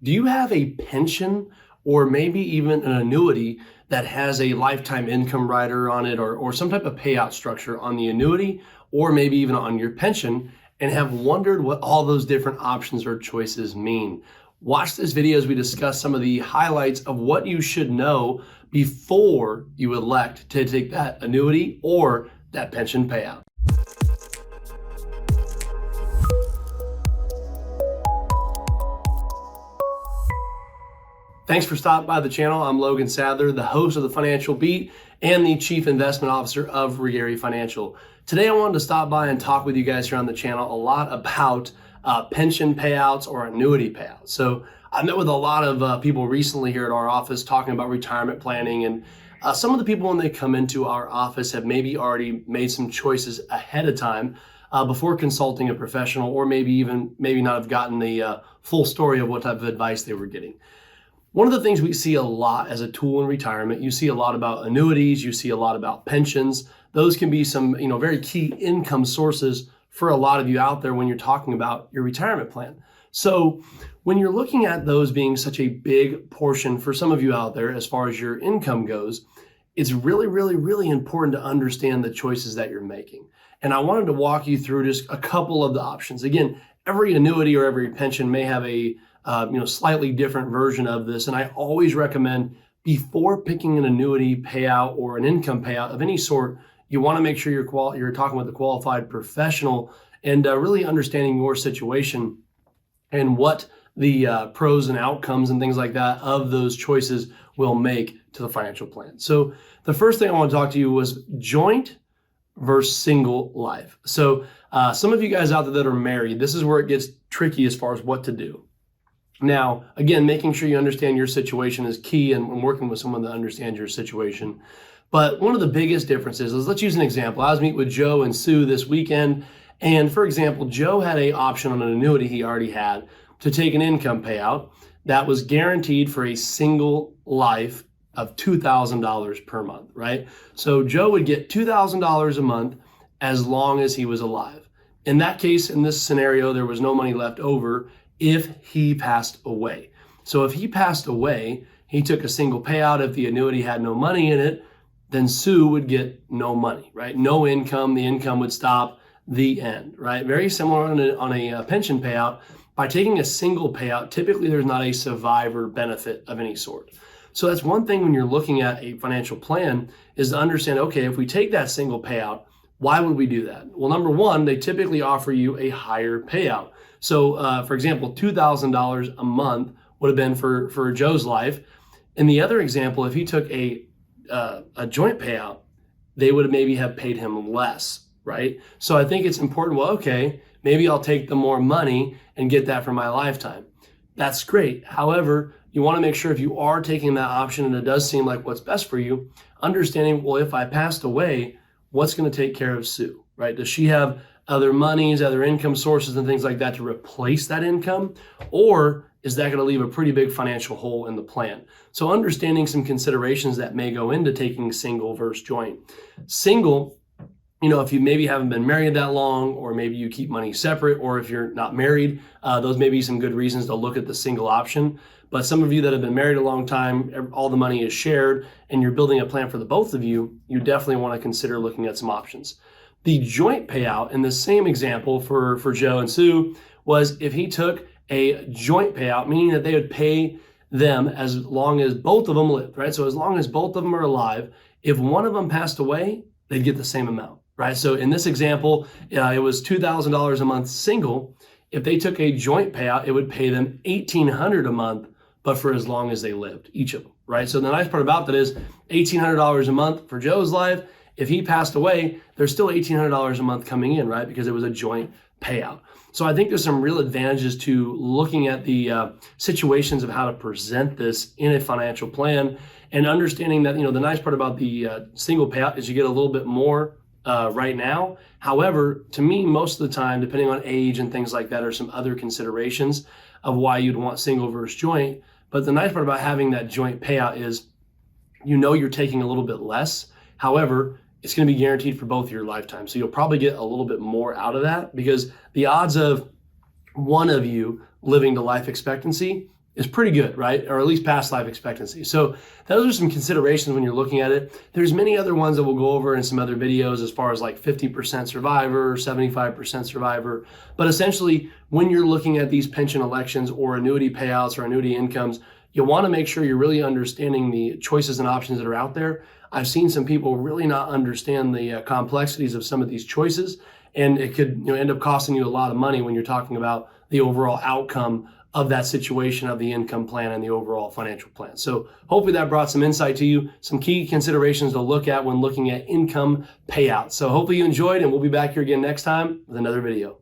Do you have a pension or maybe even an annuity that has a lifetime income rider on it or some type of payout structure on the annuity or maybe even on your pension and have wondered what all those different options or choices mean? Watch this video as we discuss some of the highlights of what you should know before you elect to take that annuity or that pension payout. Thanks for stopping by the channel. I'm Logan Sadler, the host of the Financial Beat and the Chief Investment Officer of Regary Financial. Today I wanted to stop by and talk with you guys here on the channel a lot about pension payouts or annuity payouts. So I met with a lot of people recently here at our office talking about retirement planning, and some of the people when they come into our office have maybe already made some choices ahead of time before consulting a professional, or maybe not have gotten the full story of what type of advice they were getting. One of the things we see a lot as a tool in retirement, you see a lot about annuities, you see a lot about pensions. Those can be some, very key income sources for a lot of you out there when you're talking about your retirement plan. So when you're looking at those being such a big portion for some of you out there as far as your income goes, it's really important to understand the choices that you're making. And I wanted to walk you through just a couple of the options. Again, every annuity or every pension may have a slightly different version of this. And I always recommend before picking an annuity payout or an income payout of any sort, you want to make sure you're talking with a qualified professional and really understanding your situation and what the pros and outcomes and things like that of those choices will make to the financial plan. So the first thing I want to talk to you was joint versus single life. So some of you guys out there that are married, this is where it gets tricky as far as what to do. Now, again, making sure you understand your situation is key, and working with someone that understands your situation. But one of the biggest differences is, let's use an example. I was meeting with Joe and Sue this weekend, and for example, Joe had an option on an annuity he already had to take an income payout that was guaranteed for a single life of $2,000 per month, right? So Joe would get $2,000 a month as long as he was alive. In that case, in this scenario, there was no money left over if he passed away. So if he passed away, he took a single payout. If the annuity had no money in it, then Sue would get no money, right? No income, the income would stop, the end, right? Very similar on a pension payout. By taking a single payout, typically there's not a survivor benefit of any sort. So that's one thing when you're looking at a financial plan, is to understand, okay, if we take that single payout, why would we do that? Well, number one, they typically offer you a higher payout. So for example, $2,000 a month would have been for Joe's life. In the other example, if he took a joint payout, they would maybe have paid him less, right? So I think it's important, well, okay, maybe I'll take the more money and get that for my lifetime. That's great. However, you want to make sure if you are taking that option and it does seem like what's best for you, understanding, well, if I passed away, what's going to take care of Sue, right? Does she have other monies, other income sources and things like that to replace that income? Or is that going to leave a pretty big financial hole in the plan? So understanding some considerations that may go into taking single versus joint. Single, if you maybe haven't been married that long, or maybe you keep money separate, or if you're not married, those may be some good reasons to look at the single option. But some of you that have been married a long time, all the money is shared, and you're building a plan for the both of you, you definitely want to consider looking at some options. The joint payout in the same example for Joe and Sue was if he took a joint payout, meaning that they would pay them as long as both of them lived, right? So as long as both of them are alive, if one of them passed away, they'd get the same amount, right? So in this example, it was $2,000 a month single. If they took a joint payout, it would pay them $1,800 a month, but for as long as they lived, each of them, right? So the nice part about that is $1,800 a month for Joe's life. If he passed away, there's still $1,800 a month coming in, right? Because it was a joint payout. So I think there's some real advantages to looking at the situations of how to present this in a financial plan, and understanding that, the nice part about the single payout is you get a little bit more right now. However, to me, most of the time, depending on age and things like that, are some other considerations of why you'd want single versus joint. But the nice part about having that joint payout is, you're taking a little bit less. However, it's going to be guaranteed for both your lifetime. So you'll probably get a little bit more out of that, because the odds of one of you living to life expectancy is pretty good, right? Or at least past life expectancy. So those are some considerations when you're looking at it. There's many other ones that we'll go over in some other videos as far as like 50% survivor, 75% survivor. But essentially, when you're looking at these pension elections or annuity payouts or annuity incomes, you want to make sure you're really understanding the choices and options that are out there. I've seen some people really not understand the complexities of some of these choices, and it could end up costing you a lot of money when you're talking about the overall outcome of that situation, of the income plan and the overall financial plan. So hopefully that brought some insight to you, some key considerations to look at when looking at income payouts. So hopefully you enjoyed, and we'll be back here again next time with another video.